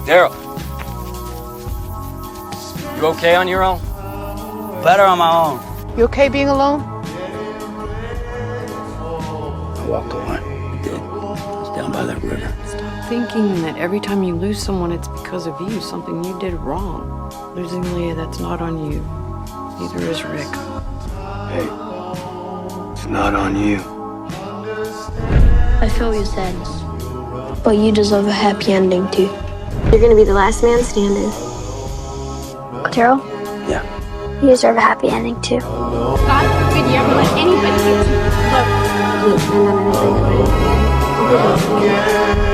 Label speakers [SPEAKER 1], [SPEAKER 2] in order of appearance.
[SPEAKER 1] Daryl, you okay on your own?
[SPEAKER 2] Better on my own.
[SPEAKER 3] You okay being alone?
[SPEAKER 2] I walked away. I did. I was down by that river.
[SPEAKER 4] Stop thinking that every time you lose someone, it's because of you, something you did wrong. Losing Leah, that's not on you. Neither is Rick.
[SPEAKER 2] Hey, it's not on you.
[SPEAKER 5] I feel your sadness, but you deserve a happy ending too.
[SPEAKER 6] You're gonna be the last man standing.
[SPEAKER 5] Daryl,
[SPEAKER 2] Yeah.
[SPEAKER 5] you deserve a happy ending too.
[SPEAKER 6] God forbid you ever let anybody get you. Look, I can't stand on anything.